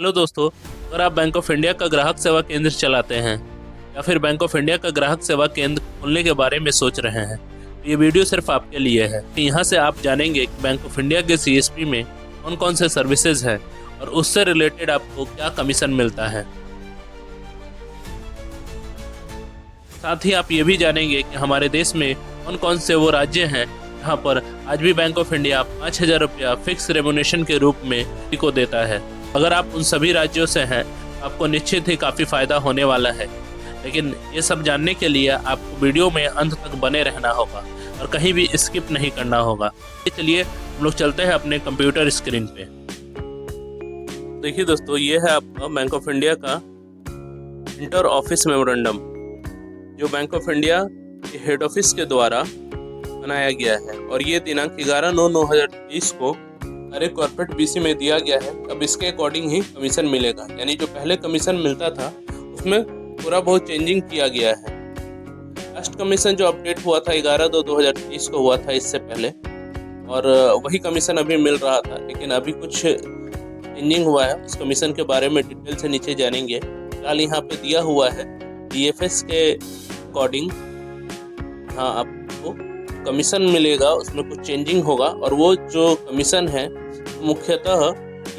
Hello दोस्तों, अगर आप बैंक ऑफ इंडिया का ग्राहक सेवा केंद्र चलाते हैं या फिर बैंक ऑफ इंडिया का ग्राहक सेवा केंद्र खोलने के बारे में सोच रहे हैं तो ये वीडियो सिर्फ आपके लिए है। यहाँ से आप जानेंगे कि बैंक ऑफ इंडिया के सीएसपी में कौन कौन से सर्विसेज हैं और उससे रिलेटेड आपको क्या कमीशन मिलता है। साथ ही आप ये भी जानेंगे कि हमारे देश में कौन कौन से वो राज्य हैं जहाँ पर आज भी बैंक ऑफ इंडिया 5,000 रुपया फिक्स रेमुनेशन के रूप में को देता है। अगर आप उन सभी राज्यों से हैं तो आपको निश्चित ही काफ़ी फ़ायदा होने वाला है, लेकिन ये सब जानने के लिए आपको वीडियो में अंत तक बने रहना होगा और कहीं भी स्किप नहीं करना होगा। चलिए हम लोग चलते हैं अपने कंप्यूटर स्क्रीन पे। देखिए दोस्तों, ये है आपका बैंक ऑफ इंडिया का इंटर ऑफिस मेमोरेंडम, जो बैंक ऑफ इंडिया के हेड ऑफिस के द्वारा बनाया गया है और ये दिनांक 11/9/2023 को अरे कॉर्पोरेट बीसी में दिया गया है। अब इसके अकॉर्डिंग ही कमीशन मिलेगा, यानी जो पहले कमीशन मिलता था उसमें थोड़ा बहुत चेंजिंग किया गया है। लास्ट कमीशन जो अपडेट हुआ था 11/2/2023 को हुआ था, इससे पहले, और वही कमीशन अभी मिल रहा था, लेकिन अभी कुछ चेंजिंग हुआ है। उस कमीशन के बारे में डिटेल से नीचे जानेंगे। फिलहाल यहाँ पे दिया हुआ है डीएफएस के अकॉर्डिंग हाँ आपको कमीशन मिलेगा, उसमें कुछ चेंजिंग होगा और वो जो कमीशन है मुख्यतः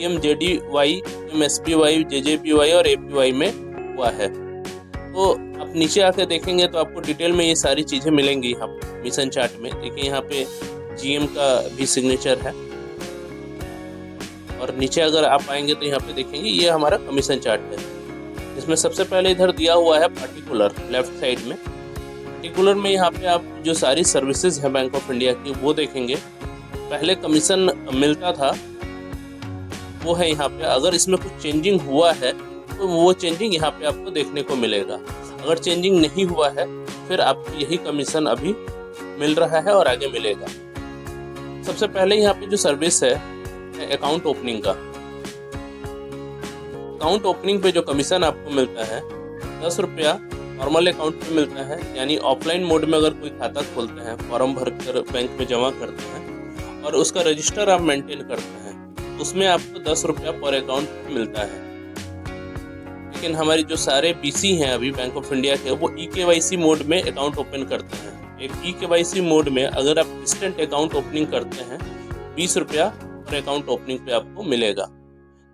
एमजेडीवाई, एमएसपीवाई, जेजेपीवाई और एपीवाई में हुआ है। तो आप नीचे आकर देखेंगे तो आपको डिटेल में ये सारी चीज़ें मिलेंगी यहाँ पे कमीशन चार्ट में। देखिए यहाँ पे जीएम का भी सिग्नेचर है और नीचे अगर आप आएंगे तो यहाँ पे देखेंगे ये हमारा कमीशन चार्ट है, जिसमें सबसे पहले इधर दिया हुआ है पार्टिकुलर लेफ्ट साइड में। पार्टिकुलर में यहाँ पे आप जो सारी सर्विसेज है बैंक ऑफ इंडिया की वो देखेंगे। पहले कमीशन मिलता था वो है यहाँ पे। अगर इसमें कुछ चेंजिंग हुआ है तो वो चेंजिंग यहाँ पे आपको देखने को मिलेगा। अगर चेंजिंग नहीं हुआ है फिर आपको यही कमीशन अभी मिल रहा है और आगे मिलेगा। सबसे पहले यहाँ पे जो सर्विस है अकाउंट ओपनिंग का। अकाउंट ओपनिंग पे जो कमीशन आपको मिलता है 10 रुपया नॉर्मल अकाउंट पे मिलता है, यानी ऑफलाइन मोड में अगर कोई खाता खोलते हैं, फॉर्म भरकर बैंक में जमा करते हैं और उसका रजिस्टर आप मेंटेन करते हैं, उसमें आपको 10 रुपया पर अकाउंट मिलता है। लेकिन हमारी जो सारे बीसी हैं अभी बैंक ऑफ इंडिया के, वो ईकेवाईसी मोड में अकाउंट ओपन करते हैं। एक ईकेवाईसी मोड में अगर आप इंस्टेंट अकाउंट ओपनिंग करते हैं 20 रुपया पर अकाउंट ओपनिंग पे आपको मिलेगा।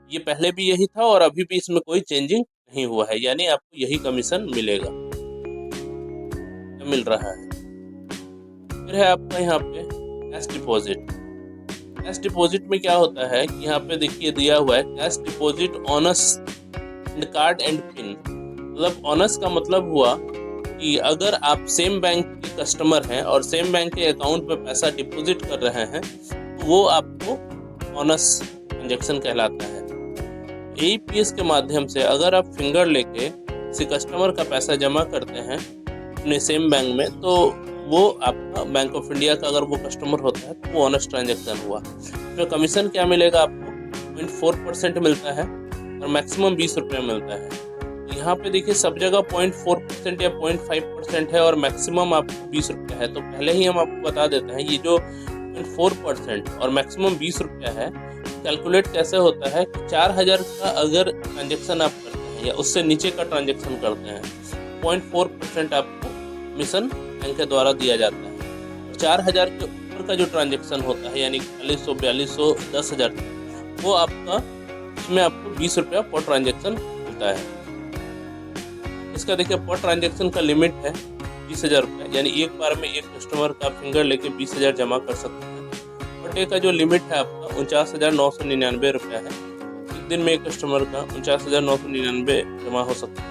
ये पहले भी यही था और अभी भी इसमें कोई चेंजिंग नहीं हुआ है, यानी आपको यही कमीशन मिलेगा, मिल रहा है। फिर है आपका यहाँ पे कैश डिपॉजिट। कैश डिपॉजिट में क्या होता है कि यहाँ पे देखिए दिया हुआ है cash deposit ons and card and pin. मतलब ऑनस का मतलब हुआ कि अगर आप सेम बैंक के कस्टमर हैं और सेम बैंक के अकाउंट में पैसा डिपॉजिट कर रहे हैं तो वो आपको ऑनस ट्रांजेक्शन कहलाता है। एईपीएस के माध्यम से अगर आप फिंगर लेके किसी कस्टमर का पैसा जमा करते हैं अपने सेम बैंक में तो वो आपका बैंक ऑफ इंडिया का अगर वो कस्टमर होता है तो वो ऑनेस्ट ट्रांजेक्शन हुआ। तो कमीशन क्या मिलेगा आपको 0.4% मिलता है और मैक्सिमम 20 रुपये मिलता है। यहाँ पे देखिए सब जगह 0.4% या 0.5% है और मैक्सिमम आपको 20 रुपया है। तो पहले ही हम आपको बता देते हैं ये जो 0.4% और मैक्सिमम 20 रुपया है कैलकुलेट कैसे होता है कि 4,000 का अगर ट्रांजेक्शन आप करते हैं या उससे नीचे का ट्रांजेक्शन करते हैं 0.4% आपको कमीशन बैंक के द्वारा दिया जाता है। 4,000 के ऊपर का जो ट्रांजेक्शन होता है यानी 4100, 4200, 10,000 वो आपका उसमें आपको 20 रुपया पर ट्रांजेक्शन मिलता है। इसका देखिए पर ट्रांजेक्शन का लिमिट है 20,000 रुपये, यानी एक बार में एक कस्टमर का फिंगर लेके 20,000 जमा कर सकते हैं। पर डे का जो लिमिट है आपका 49,999 रुपया है। एक दिन में एक कस्टमर का 49,999 जमा हो सकता है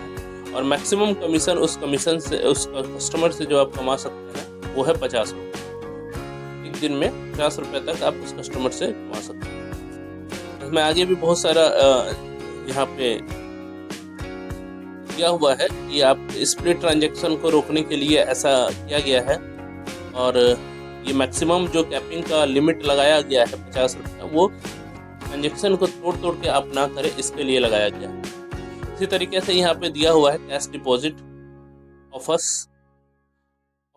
और मैक्सिमम कमीशन उस कमीशन से उस कस्टमर से जो आप कमा सकते हैं वो है 50 रुपये। एक दिन में 50 रुपये तक आप उस कस्टमर से कमा सकते हैं। इसमें आगे भी बहुत सारा यहाँ पे दिया हुआ है कि आप स्प्लिट ट्रांजेक्शन को रोकने के लिए ऐसा किया गया है और ये मैक्सिमम जो कैपिंग का लिमिट लगाया गया है 50 रुपया, वो ट्रांजेक्शन को तोड़ के आप ना करें इसके लिए लगाया गया है। इसी तरीके से यहाँ पे दिया हुआ है कैश डिपॉजिट ऑफर्स।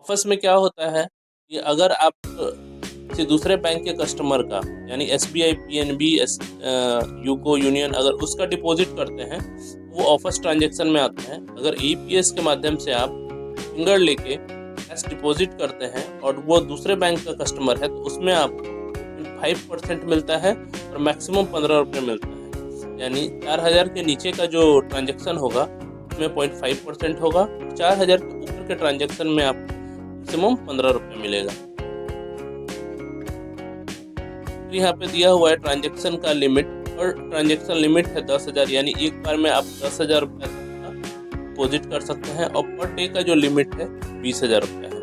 ऑफर्स में क्या होता है कि अगर आप किसी दूसरे बैंक के कस्टमर का, यानी SBI, PNB, यूको, यूनियन, अगर उसका डिपॉजिट करते हैं वो ऑफर्स ट्रांजेक्शन में आता है। अगर APS के माध्यम से आप फिंगर लेके कैश डिपॉजिट करते हैं और वो दूसरे बैंक का कस्टमर है तो उसमें आपको 5% मिलता है और मैक्सिमम 15 रुपये मिलता है। यानी 4000 के नीचे का जो ट्रांजेक्शन होगा उसमें 0.5% होगा, 4000 के ऊपर के ट्रांजेक्शन में आपको मैक्सिमम 15 रुपये मिलेगा। यहाँ पे दिया हुआ है ट्रांजैक्शन का लिमिट, और ट्रांजैक्शन लिमिट है 10,000, यानी एक बार में आप 10,000 रुपये का डिपॉजिट कर सकते हैं, और पर डे का जो लिमिट है 20,000 रुपये है।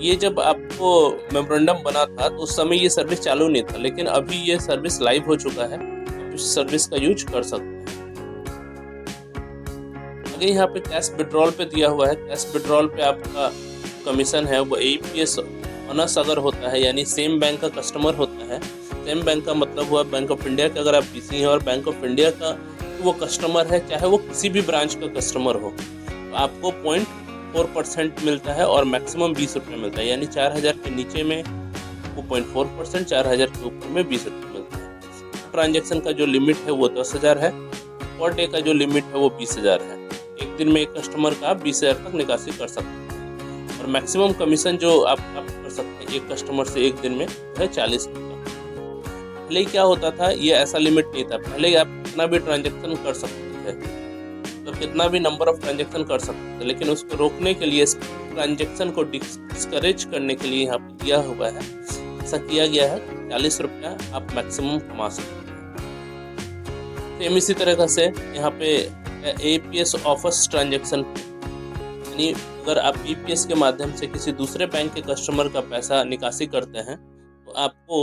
ये जब आपको मेमोरेंडम बना था तो उस समय ये सर्विस चालू नहीं था, लेकिन अभी ये सर्विस लाइव हो चुका है, आप इस सर्विस का यूज कर सकते हैं। आगे यहाँ पे कैश विड्रॉल पे दिया हुआ है। कैश विड्रॉल पे आपका कमीशन है वो APS ऑनर्स अगर होता है, यानी सेम बैंक का कस्टमर होता है। सेम बैंक का मतलब हुआ बैंक ऑफ इंडिया का अगर आप PC हैं और बैंक ऑफ इंडिया का वो कस्टमर है, चाहे वो किसी भी ब्रांच का कस्टमर हो, तो आपको 0.4% मिलता है और मैक्सिमम 20 रुपये मिलता है। यानी 4000 के नीचे में वो 0.4%, 4000 के ऊपर में 20 रुपये मिलता है। ट्रांजेक्शन का जो लिमिट है वो 10,000 है, पर डे का जो लिमिट है वो 20,000 है। एक दिन में एक कस्टमर का 20,000 तक निकासी कर सकते हैं, और मैक्सिमम कमीशन जो आप कर सकते हैं एक कस्टमर से एक दिन में है 40 रुपये। पहले क्या होता था, ये ऐसा लिमिट नहीं था। पहले आप कितना भी ट्रांजेक्शन कर सकते थे, तो कितना भी नंबर ऑफ ट्रांजेक्शन कर सकते थे, लेकिन उसको रोकने के लिए, ट्रांजेक्शन को डिस्करेज करने के लिए यहाँ पे दिया हुआ है, ऐसा किया गया है 40 रुपया आप मैक्सिमम कमा सकते हैं। सेम इसी तरह से यहाँ पे APS ऑफर्स ट्रांजेक्शन, यानी अगर आप APS के माध्यम से किसी दूसरे बैंक के कस्टमर का पैसा निकासी करते हैं तो आपको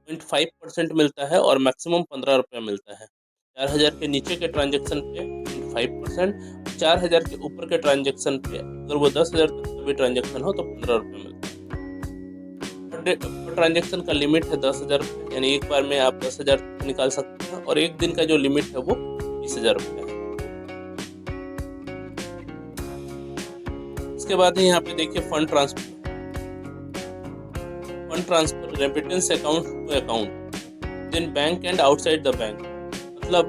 0.5% मिलता है और मैक्सिमम 15 रुपये मिलता है। 4000 के नीचे के ट्रांजेक्शन पे 0.5%, 4000 के ऊपर के ट्रांजेक्शन पे अगर वो 10,000 तक का भी ट्रांजेक्शन हो तो 15 रुपये मिलता है। ट्रांजेक्शन का लिमिट है 10,000 रुपये, यानी एक बार में आप 10,000 निकाल सकते हैं, और एक दिन का जो लिमिट है वो 20,000 रुपये है। इसके बाद यहाँ पे देखिए fund transfer remittance account to account with bank and outside the bank. मतलब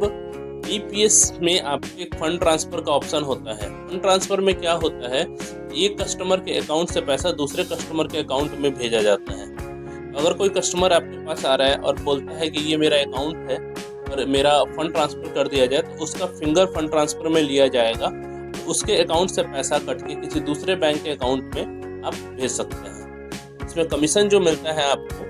APS में आपके फंड ट्रांसफर का ऑप्शन होता है। फंड ट्रांसफर में क्या होता है, एक कस्टमर के अकाउंट से पैसा दूसरे कस्टमर के अकाउंट में भेजा जाता है। अगर कोई कस्टमर आपके पास आ रहा है और बोलता है कि ये मेरा अकाउंट है और मेरा फंड ट्रांसफर कर दिया जाए, तो उसका फिंगर फंड ट्रांसफर में लिया जाएगा, उसके अकाउंट से पैसा कट के किसी दूसरे बैंक के अकाउंट में आप भेज सकते हैं। इसमें कमीशन जो मिलता है आपको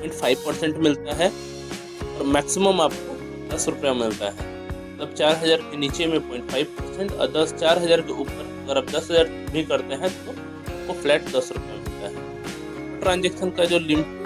0.5% मिलता है और मैक्सिमम आपको 10 रुपया मिलता है। मतलब 4000 के नीचे में 0.5% और 4000 के ऊपर अगर आप 10,000 भी करते हैं तो आपको फ्लैट 10 रुपया मिलता है। ट्रांजेक्शन का जो लिमिट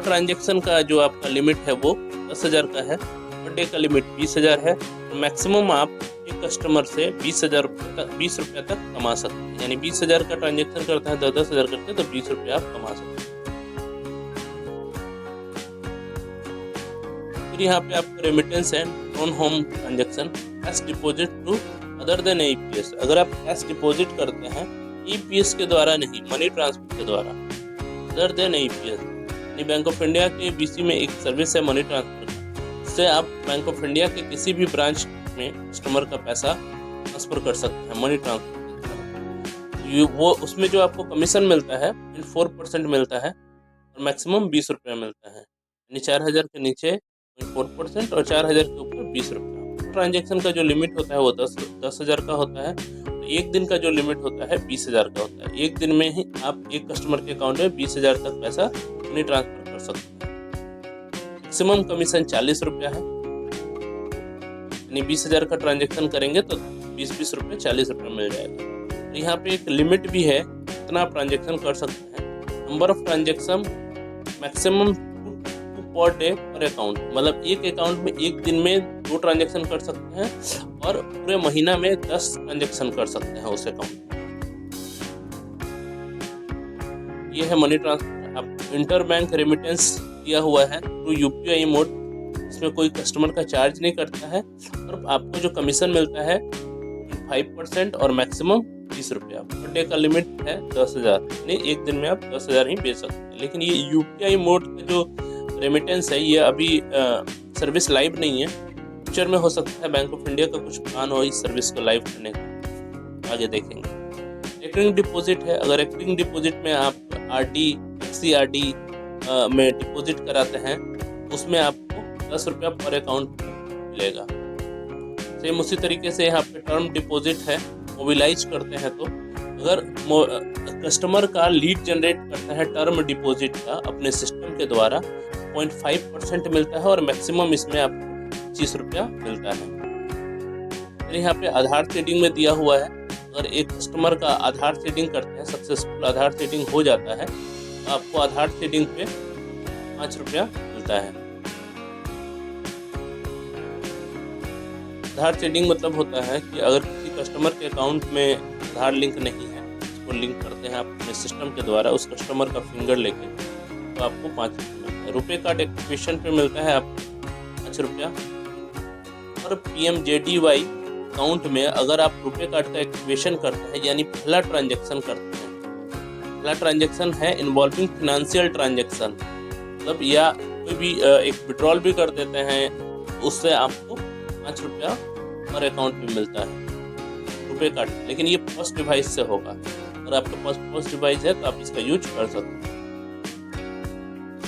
ट्रांजेक्शन का जो आपका लिमिट है वो 10,000 का है, पर डे का लिमिट 20,000 है, तो मैक्सिमम आप एक कस्टमर से 20,000 रुपये तक कमा सकते हैं। यानी 20,000 का ट्रांजेक्शन करते हैं 10,000 करके, तो 20 रुपये आप कमा सकते हैं। फिर यहाँ पे आपका रेमिटेंस है non home transaction, cash deposit to other than APS। अगर आप कैश डिपॉजिट करते हैं APS के द्वारा नहीं, मनी ट्रांसफर के द्वारा, other than APS, bank of India के BC में एक सर्विस है मनी ट्रांसफर, इससे आप बैंक ऑफ इंडिया के किसी भी ब्रांच में कस्टमर का पैसा ट्रांसफर कर सकते हैं मनी ट्रांसफर। वो उसमें जो आपको कमीशन मिलता है 4% मिलता है और मैक्सिमम 20 रुपये मिलता है। यानी 4000 के नीचे 4% और 4000 के ऊपर 20 रुपये। ट्रांजेक्शन का जो लिमिट होता है वो 10,000 का होता है। एक दिन का जो लिमिट होता है 20,000 का होता है। एक दिन में ही आप एक कस्टमर के अकाउंट में 20,000 तक पैसा मनी ट्रांसफर कर सकते हैं। मैक्सिमम कमीशन 40 रुपया है, यानी 20,000 का ट्रांजेक्शन करेंगे तो 20 रुपये 40 रुपये मिल जाएगा। तो यहाँ पे एक लिमिट भी है कितना आप ट्रांजेक्शन कर सकते हैं। Number of transaction maximum per day पर अकाउंट, मतलब एक अकाउंट में एक दिन में 2 ट्रांजेक्शन कर सकते हैं और पूरे महीना में 10 ट्रांजेक्शन कर सकते हैं उस अकाउंट। ये है मनी ट्रांसफर। अब इंटर बैंक रेमिटेंस दिया हुआ है थ्रू UPI मोड, इसमें कोई कस्टमर का चार्ज नहीं करता है और आपको जो कमीशन मिलता है 5% और मैक्सिमम 20 रुपया। पर डे का लिमिट है 10,000, यानी एक दिन में आप 10,000 ही बेच सकते हैं। लेकिन ये UPI मोड का जो रेमिटेंस है ये अभी सर्विस लाइव नहीं है। फ्यूचर में हो सकता है बैंक ऑफ इंडिया का कुछ प्लान हो इस सर्विस को लाइव करने का, आगे देखेंगे। रेकरिंग डिपॉजिट है, अगर रेकरिंग डिपॉजिट में आप RD, XCRD में डिपॉजिट कराते हैं उसमें आपको 10 रुपया पर अकाउंट मिलेगा। सेम उसी तरीके से यहाँ पे टर्म डिपॉजिट है, मोबिलाइज करते हैं तो अगर कस्टमर का लीड जनरेट करता है टर्म डिपॉजिट का अपने सिस्टम के द्वारा 0.5% मिलता है और मैक्सिमम इसमें आपको 25 रुपया मिलता है। फिर यहाँ पे आधार सीडिंग में दिया हुआ है, अगर एक कस्टमर का आधार सीडिंग करते हैं, सक्सेसफुल आधार सीडिंग हो जाता है तो आपको आधार सीडिंग पे 5 रुपया मिलता है। आधार सीडिंग मतलब होता है कि अगर किसी कस्टमर के अकाउंट में आधार लिंक नहीं है, उसको लिंक करते हैं आप अपने सिस्टम के द्वारा उस कस्टमर का फिंगर लेके, तो आपको 5 रुपये मिलता है। रुपए कार्ड एक्टिवेशन पे मिलता है आपको 5 रुपया। और PMJDY अकाउंट में अगर आप रुपए कार्ड का एक्टिवेशन करते हैं, यानी पहला ट्रांजेक्शन करते हैं, पहला ट्रांजेक्शन है इन्वॉल्विंग फिनेंशियल ट्रांजेक्शन, मतलब या कोई भी एक विड्रॉल भी कर देते हैं, उससे आपको 5 रुपया पर अकाउंट में मिलता है रुपए कार्ड। लेकिन ये पोस्ट डिवाइस से होगा, अगर आपके पास पोस्ट डिवाइस है तो आप इसका यूज कर सकते हैं।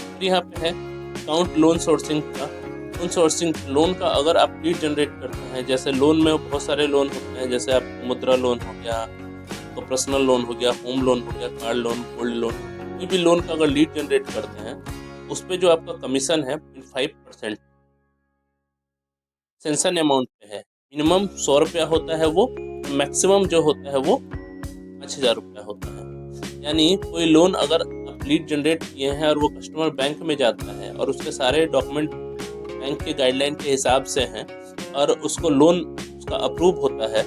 फिर यहाँ पे है अकाउंट लोन सोर्सिंग का। लोन सोर्सिंग, लोन का अगर आप लीड जनरेट करते हैं, जैसे लोन में बहुत सारे लोन होते हैं, जैसे आप मुद्रा लोन हो गया, तो पर्सनल लोन हो गया, होम लोन हो गया, कार लोन, गोल्ड लोन, कोई भी लोन का अगर लीड जनरेट करते हैं उस पर जो आपका कमीशन है 5% सेंसन अमाउंट पे है। मिनिमम 100 रुपया होता है वो, मैक्सिमम जो होता है वो 5,000 रुपया होता है। यानी कोई लोन अगर आप लीड जनरेट किए हैं और वो कस्टमर बैंक में जाता है और उसके सारे डॉक्यूमेंट बैंक के गाइडलाइन के हिसाब से हैं और उसको लोन उसका अप्रूव होता है,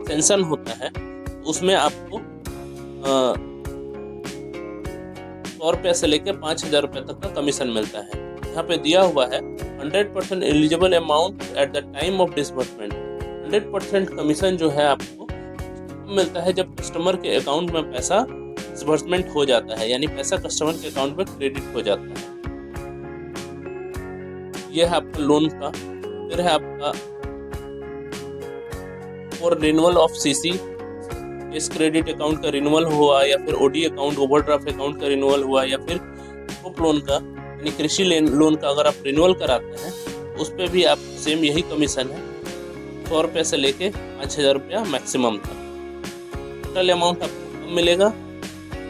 सेंसन होता है, उसमें आपको 100 रुपये से लेकर 5,000 रुपये तक का कमीशन मिलता है। यहाँ पे दिया हुआ है 100% eligible amount at the time of disbursement. 100% commission जो है आपको मिलता है जब कस्टमर के अकाउंट में पैसा डिसबर्समेंट हो जाता है, यानी पैसा कस्टमर के अकाउंट में क्रेडिट हो जाता है। यह है आपका लोन का। फिर है आपका फॉर रिन्यूअल ऑफ CC, इस क्रेडिट अकाउंट का रिन्यूअल हुआ, या फिर OD अकाउंट, ओवरड्राफ्ट अकाउंट का रिन्यूअल हुआ, या फिर क्रॉप लोन का यानी कृषि लोन का अगर आप रिन्यूअल कराते हैं उस पर भी आप सेम यही कमीशन है, 100 रुपये से लेके 5,000 रुपया मैक्सिमम तक। टोटल अमाउंट आपको कम मिलेगा,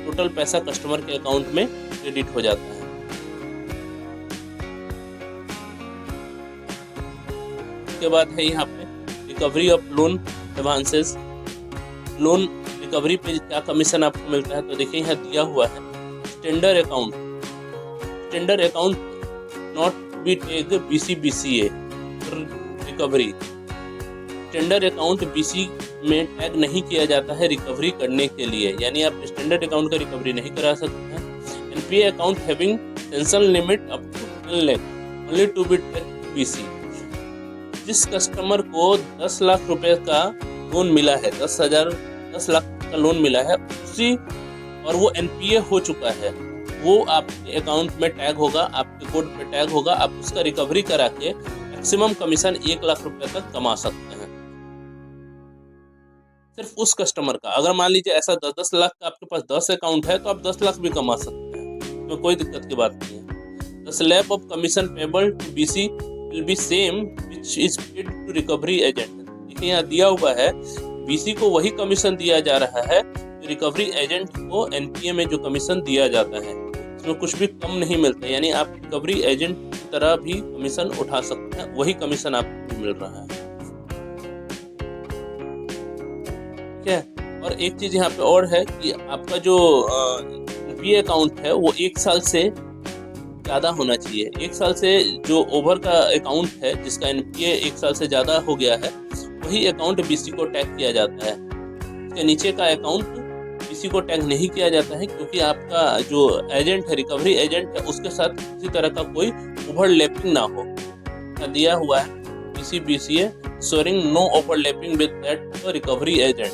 टोटल पैसा कस्टमर के अकाउंट में क्रेडिट हो जाता है। उसके बाद है यहाँ पे recovery of loan advances. Loan recovery पे क्या कमीशन आपको मिलता है, तो देखिए यहाँ दिया हुआ है tender account not be take BC/BCA recovery. Tender account BC में टैग नहीं किया जाता है रिकवरी करने के लिए, यानी आप स्टैंडर्ड अकाउंट का रिकवरी नहीं करा सकते हैं। NPA account having sanction limit up to 10 lakh only to be take BC। जिस कस्टमर को 10 लाख रुपए का लोन मिला है, 10 लाख का लोन मिला है उसी, और वो NPA हो चुका है, वो आपके अकाउंट में टैग होगा, आपके कोड पे टैग होगा, आप उसका रिकवरी करा के मैक्सिमम कमीशन 1 लाख रुपए तक कमा सकते हैं सिर्फ उस कस्टमर का। अगर मान लीजिए ऐसा 10 लाख का आपके पास 10 अकाउंट है तो आप 10 लाख भी कमा सकते हैं, इसमें कोई दिक्कत की बात नहीं है। The slab of commission payable to BC will be same which is paid to recovery agent. देखिए यहाँ दिया हुआ है BC को वही कमीशन दिया जा रहा है जो रिकवरी एजेंट को NPA में जो कमीशन दिया जाता है, इसमें कुछ भी कम नहीं मिलता, यानी आप रिकवरी एजेंट की तरह भी कमीशन उठा सकते हैं, वही कमीशन आपको भी मिल रहा है। ठीक है। और एक चीज यहाँ पे और है कि आपका जो NPA अकाउंट है वो 1 साल से ज़्यादा होना चाहिए। 1 साल से जो ओवर का अकाउंट है जिसका NPA 1 साल से ज़्यादा हो गया है वही अकाउंट BC को टैग किया जाता है। इसके नीचे का अकाउंट BC को टैग नहीं किया जाता है, क्योंकि आपका जो एजेंट है, रिकवरी एजेंट है, उसके साथ किसी तरह का कोई ओवरलैपिंग ना हो। दिया हुआ है BCBCA showing no overlapping with that recovery agent.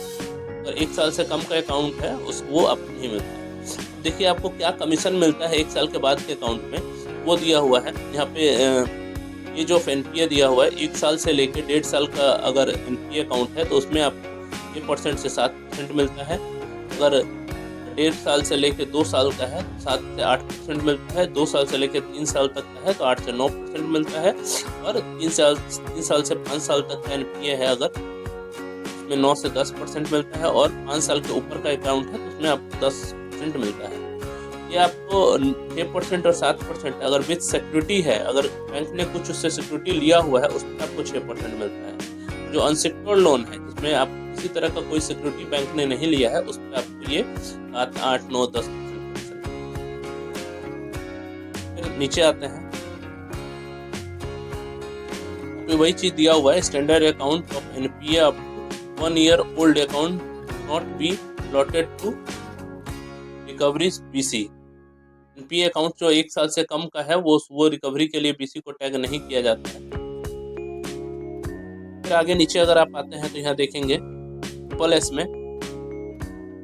अगर 1 साल से कम का अकाउंट है वो आपको नहीं मिलता है। देखिए आपको क्या कमीशन मिलता है 1 साल के बाद के अकाउंट में, वो दिया हुआ है यहाँ पे। ये जो NPA दिया हुआ है 1 साल से लेके 1.5 साल का अगर NPA अकाउंट है तो उसमें आपको 6% से 7% मिलता है। अगर 1.5 साल से लेके 2 साल का है 7 से 8% मिलता है। 2 साल से लेके 3 साल तक का है तो 8 से 9% मिलता है। और 3 साल से 5 साल तक का NPA है अगर, उसमें 9 से 10% मिलता है। और 5 साल के ऊपर का अकाउंट है तो उसमें आपको 10% मिलता है। ये आपको 6% और 7% अगर विथ सिक्योरिटी है, अगर बैंक ने कुछ उससे सिक्योरिटी लिया हुआ है उसमें आपको 6% मिलता है। जो अनसिक्योर्ड लोन है जिसमें आप किसी तरह का कोई सिक्योरिटी बैंक ने नहीं लिया है उस पर आपको ये 7, 8, 9, 10%। फिर नीचे आते हैं, तो वही चीज दिया हुआ है standard account of NPA up to 1 year old account not be allotted to recovery BC। NPA अकाउंट जो 1 साल से कम का है वो रिकवरी के लिए BC को टैग नहीं किया जाता है। फिर आगे नीचे अगर आप आते हैं तो यहाँ देखेंगे SSS में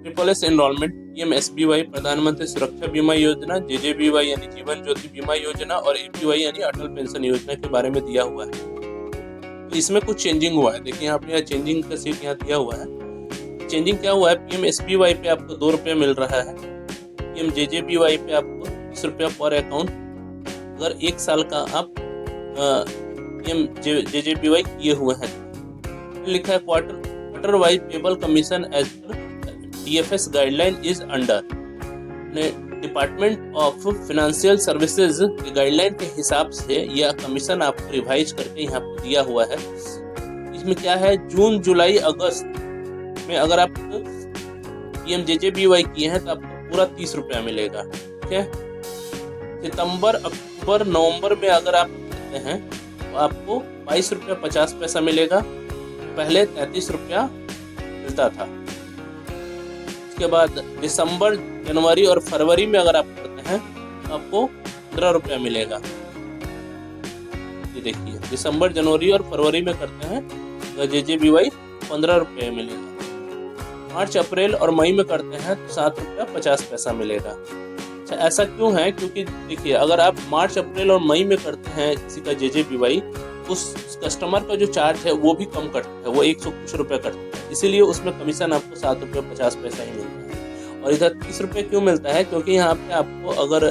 SSS एनरोलमेंट PMSBY प्रधानमंत्री सुरक्षा बीमा योजना, JJBY यानी जीवन ज्योति बीमा योजना और APY यानी अटल पेंशन योजना के बारे में दिया हुआ है। तो इसमें कुछ चेंजिंग हुआ है। देखिए यहाँ पे चेंजिंग का सीट यहाँ दिया हुआ है। चेंजिंग क्या हुआ है, PMSBY पे आपको 2 रुपये मिल रहा है। JJBY पे आपको 30 रुपया पर अकाउंट अगर 1 साल का आप JJBY किए हुए हैं। लिखा है quarter wise payable commission as per DFS guideline is under. Department of financial services के गाइडलाइन के हिसाब से यह कमीशन आपको रिवाइज करके यहाँ पर दिया हुआ है। इसमें क्या है, जून, जुलाई, अगस्त में अगर आप PMJJBY किए हैं तो आपको पूरा 30 रुपया मिलेगा। ठीक है, सितंबर, अक्टूबर, नवंबर में अगर आप करते हैं तो आपको 22 रुपया 50 पैसा मिलेगा। पहले 33 रुपया मिलता था। उसके बाद दिसंबर, जनवरी और फरवरी में अगर आप करते हैं तो आपको 15 रुपया मिलेगा। ये देखिए, दिसंबर, जनवरी और फरवरी में करते हैं तो JJBY 15 रुपये मिलेगा। मार्च, अप्रैल और मई में करते हैं तो 7 रुपया 50 पैसा मिलेगा। अच्छा, ऐसा क्यों है? क्योंकि देखिए अगर आप मार्च, अप्रैल और मई में करते हैं किसी का JJBY, उस कस्टमर का जो चार्ज है वो भी कम कटता है, वो 100 कुछ रुपये कटता है। इसीलिए उसमें कमीशन आपको 7 रुपये 50 पैसा ही मिलता है। और इधर 30 रुपये क्यों मिलता है? क्योंकि यहाँ पे आपको अगर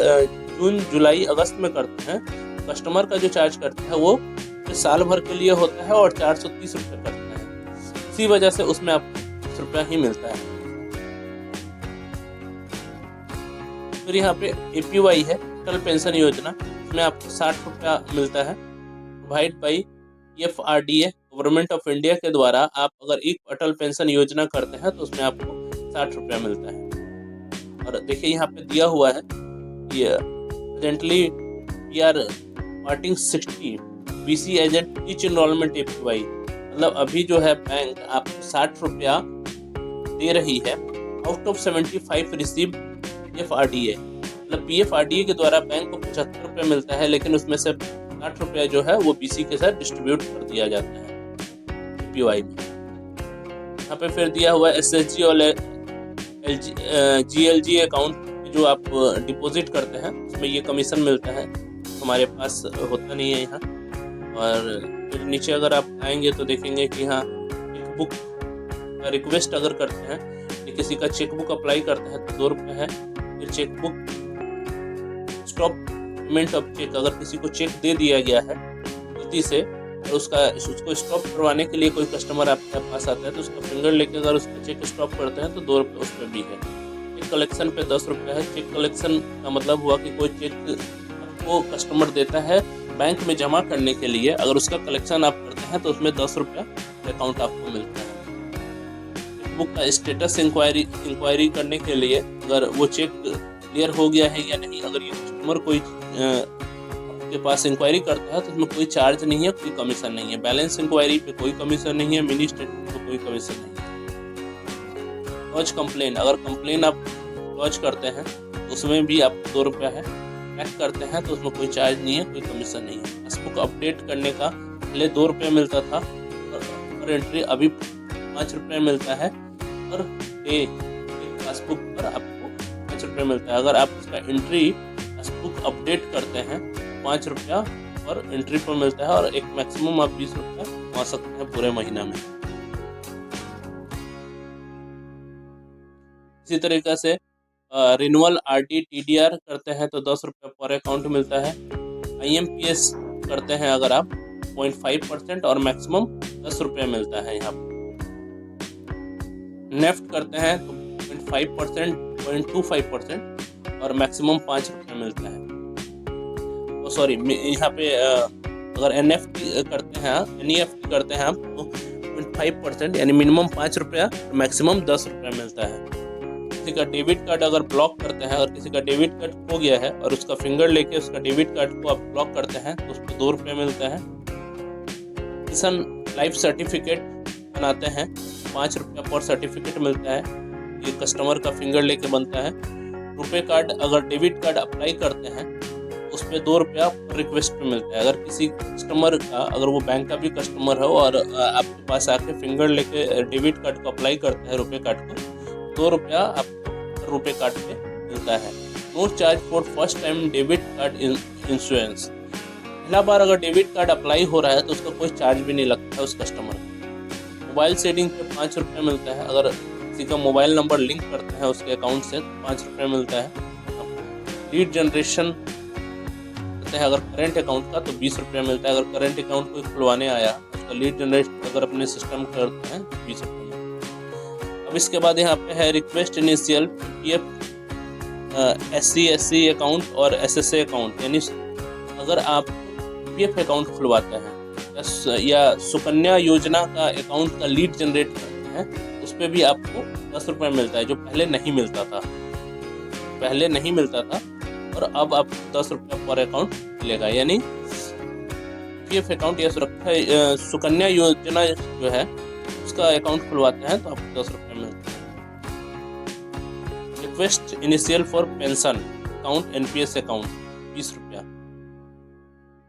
जून, जुलाई, अगस्त में करते हैं कस्टमर का जो चार्ज करता है वो साल भर के लिए होता है और 430 रुपये करता है। इसी वजह से उसमें आपको 30 रुपया ही मिलता है। फिर यहाँ पे APY है, अटल पेंशन योजना, इसमें आपको 60 रुपया मिलता है। Provide by FRDA government of India के द्वारा आप अगर एक अटल पेंशन योजना करते हैं तो उसमें आपको 60 रुपया मिलता है। और देखिए यहाँ पे दिया हुआ है ये presently we are parting 60 BC agent each enrolment APY। मतलब अभी जो है बैंक आपको 60 रुपया दे रही है आउट ऑफ 75 रिसीव FRDA। मतलब PFRDA के द्वारा बैंक को 75 रुपये मिलता है, लेकिन उसमें से 60 रुपया जो है वो BC के साथ डिस्ट्रीब्यूट कर दिया जाता है APY में। यहाँ पे फिर दिया हुआ है SSG और GLG अकाउंट जो आप डिपॉजिट करते हैं उसमें ये कमीशन मिलता है, हमारे पास होता नहीं है यहाँ। और फिर नीचे अगर आप आएंगे तो देखेंगे कि यहाँ चेकबुक का रिक्वेस्ट अगर करते हैं, किसी का चेकबुक अप्लाई करते हैं तो 2 रुपये है। फिर chequebook stop payment of cheque, अगर किसी को चेक दे दिया गया है गलती से और उसको स्टॉप करवाने के लिए कोई कस्टमर आपके पास आता है तो उसका फिंगर लेके अगर उसका चेक स्टॉप करते हैं तो 2 रुपये उस पर भी है। चेक कलेक्शन पे 10 रुपये है। चेक कलेक्शन का मतलब हुआ कि कोई चेक आपको कस्टमर देता है बैंक में जमा करने के लिए, अगर उसका कलेक्शन आप करते हैं तो उसमें 10 रुपया अकाउंट आपको मिलता है। बुक का स्टेटस इंक्वायरी करने के लिए अगर वो चेक क्लियर हो गया है या नहीं, अगर ये कस्टमर कोई आपके पास इंक्वायरी करता है तो उसमें कोई चार्ज नहीं है, कोई कमीशन नहीं है। बैलेंस इंक्वायरी पे कोई कमीशन नहीं है, मिनी स्टेटमेंट पे कोई कमीशन नहीं है। लॉज कंप्लेन, अगर कंप्लेन आप लॉज करते हैं तो उसमें भी आपको 2 रुपया है। ट्रैक करते हैं तो उसमें कोई चार्ज नहीं है, कोई कमीशन नहीं है। पासबुक अपडेट करने का पहले 2 रुपये मिलता था पर एंट्री, अभी 5 रुपये मिलता है पर डे। एक पासबुक पर आपको 5 रुपये मिलता है। अगर आप उसका एंट्री पासबुक अपडेट करते हैं 5 रुपया पर एंट्री पर मिलता है और एक मैक्सिमम आप 20 रुपया कमा सकते हैं पूरे महीना में। इसी तरीके से रिन्यूअल आरडी टीडीआर करते हैं तो 10 रुपये पर अकाउंट मिलता है। IMPS करते हैं अगर आप 0.5% और मैक्सिमम 10 रुपये मिलता है यहाँ पर। नेफ्ट करते हैं तो 0.5%, 0.25% और मैक्सिमम 5 रुपये मिलता है। सॉरी, यहाँ पे अगर NEFT करते हैं आप तो 0.5% यानी मिनिमम 5 रुपया, मैक्सिमम 10 रुपया मिलता है। किसी का डेबिट कार्ड अगर ब्लॉक करते हैं और किसी का डेबिट कार्ड खो गया है और उसका फिंगर लेके उसका डेबिट कार्ड को आप ब्लॉक करते हैं तो उस पर 2 रुपये मिलता है। किसान लाइफ सर्टिफिकेट बनाते हैं 5 रुपया पर सर्टिफिकेट मिलता है, ये कस्टमर का फिंगर लेके बनता है। रुपए कार्ड अगर डेबिट कार्ड अप्लाई करते हैं उस पर 2 रुपया पर रिक्वेस्ट पे मिलता है। अगर किसी कस्टमर का, अगर वो बैंक का भी कस्टमर हो और आपके पास आके फिंगर लेके डेबिट कार्ड को अप्लाई करता है रुपए कार्ड को, 2 रुपया आपको रुपए कार्ड पे मिलता है। No charge for first time debit card insurance, पहला बार अगर डेबिट कार्ड अप्लाई हो रहा है तो उसका कोई चार्ज भी नहीं लगता है उस कस्टमर को। मोबाइल सेटिंग पे 5 रुपये मिलता है, अगर किसी का मोबाइल नंबर लिंक करते हैं उसके अकाउंट से 5 रुपये मिलता है। लीड जनरेशन है अगर करंट अकाउंट का तो 20 रुपया मिलता है। अगर करंट अकाउंट कोई खुलवाने आया उसका लीड जनरेट अगर अपने सिस्टम करते हैं तो 20 रुपये मिलता है। अब इसके बाद यहाँ पे है request initial PF, SC account और SSA अकाउंट, यानी अगर आप PF अकाउंट खुलवाते हैं या सुकन्या योजना का अकाउंट का लीड जनरेट करते हैं उस पर भी आपको 10 रुपये मिलता है, जो पहले नहीं मिलता था और अब आपको 10 रुपये पर अकाउंट मिलेगा। यानी PF अकाउंट या सुकन्या योजना जो है उसका अकाउंट खुलवाते हैं तो आपको 10 रुपये मिलता है। Request initial for pension account NPS account 20 रुपया।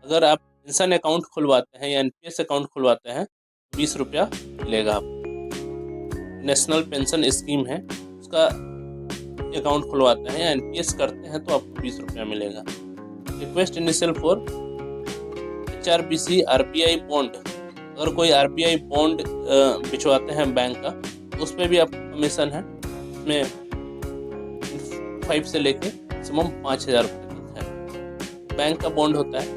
अगर आप पेंशन अकाउंट खुलवाते हैं या NPS अकाउंट खुलवाते हैं 20 रुपया मिलेगा आपको। नेशनल पेंशन स्कीम है उसका अकाउंट खुलवाते हैं या NPS करते हैं तो आपको 20 रुपया मिलेगा। Request initial for HRBC RBI bond, अगर कोई RBI बॉन्ड भिजवाते हैं बैंक का तो उस पर भी आपको कमीशन है, उसमें 5 से लेके मैक्सिमम 5,000 रुपये तक है, बैंक का बॉन्ड होता है।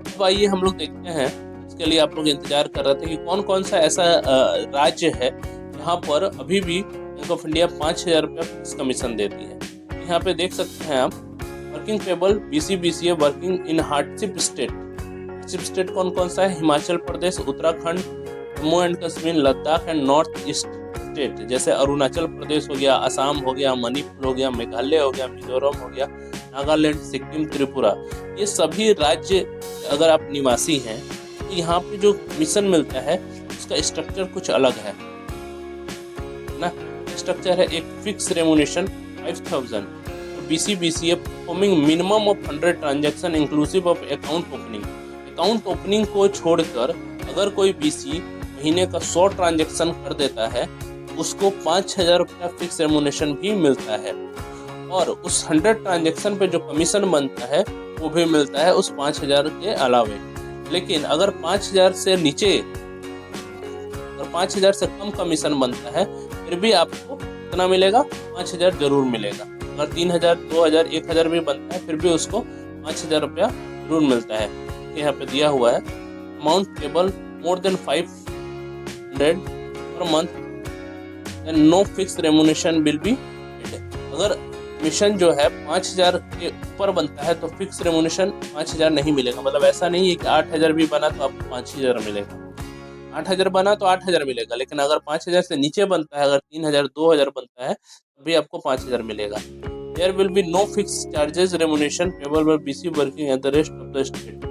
अब आइए हम लोग देखते हैं, इसके लिए आप लोग इंतजार कर रहे थे कि कौन कौन सा ऐसा राज्य है जहाँ पर अभी भी बैंक ऑफ इंडिया 5,000 रुपया फिक्स कमीशन देती है। यहाँ पे देख सकते हैं आप working payable BCBCA working in hardship state कौन कौन सा है? Himachal Pradesh, Uttarakhand, Jammu and Kashmir, Ladakh and north east state, जैसे अरुणाचल प्रदेश हो गया, असम हो गया, मणिपुर हो गया, मेघालय हो गया, मिजोरम हो गया, नागालैंड, सिक्किम, त्रिपुरा, ये सभी राज्य अगर आप निवासी हैं तो यहाँ पे जो कमीशन मिलता है उसका स्ट्रक्चर कुछ अलग है ना। स्ट्रक्चर है एक fix remuneration 5,000, BCBCA performing minimum of 100 transaction inclusive of account opening. Account opening को छोड़कर अगर कोई BC महीने का 100 ट्रांजैक्शन कर देता है उसको 5,000 रुपया फिक्स रेमुनेशन भी मिलता है और उस 100 ट्रांजैक्शन पे जो कमीशन बनता है वो भी मिलता है उस 5,000 के अलावे। लेकिन अगर 5,000 से नीचे और 5,000 से कम कमीशन बनता है फिर भी आपको कितना मिलेगा? 5,000 जरूर मिलेगा। अगर 3,000, 2,000, 1,000 भी बनता है फिर भी उसको 5,000 रुपया जरूर मिलता है। यहाँ पे दिया हुआ है amount payable more than 500 per month and no fix remuneration will be paid. अगर कमीशन जो है 5,000 के ऊपर बनता है तो फिक्स रेमुनेशन 5,000 नहीं मिलेगा। मतलब ऐसा नहीं है कि 8,000 भी बना तो आपको 5,000 मिलेगा, 8,000 बना तो 8,000 मिलेगा। लेकिन अगर 5,000 से नीचे बनता है, अगर 3,000, 2,000 बनता है तो भी आपको 5,000 मिलेगा। There will be no fix charges remuneration payable by BC working at the rest of the state.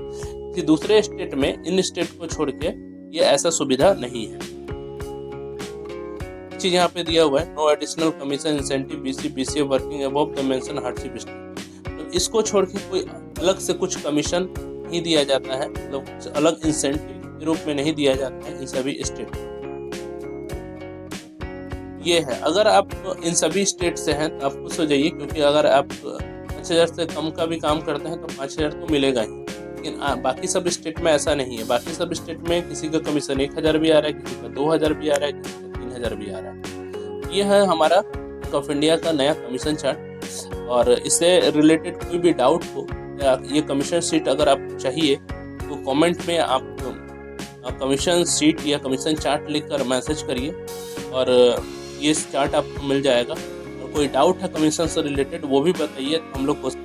किसी दूसरे स्टेट में, इन स्टेट को छोड़ के ये ऐसा सुविधा नहीं है। चीज यहाँ पे दिया हुआ है no additional commission incentive BCBCA working above the mention hardship state. तो इसको छोड़ के कोई अलग से कुछ कमीशन नहीं दिया जाता है, मतलब कुछ अलग इंसेंटिव के रूप में नहीं दिया जाता है इन सभी स्टेट। ये है, अगर आप इन सभी स्टेट से हैं तो आप खुश हो जाइए, क्योंकि अगर आप 5,000 से कम का भी काम करते हैं तो 5,000 तो मिलेगा ही। लेकिन बाकी सब स्टेट में ऐसा नहीं है। बाकी सब स्टेट में किसी का कमीशन 1,000 भी आ रहा है, किसी का 2,000 भी आ रहा है, किसी का 3,000 भी आ रहा है। ये है हमारा बैंक ऑफ इंडिया का नया कमीशन चार्ट। और इससे रिलेटेड कोई भी डाउट हो या ये कमीशन शीट अगर आपको चाहिए तो कमेंट में आप कमीशन शीट या कमीशन चार्ट लिखकर मैसेज करिए और ये चार्ट आपको मिल जाएगा। और कोई डाउट है कमीशन से रिलेटेड वो भी बताइए, तो हम लोग कोशिश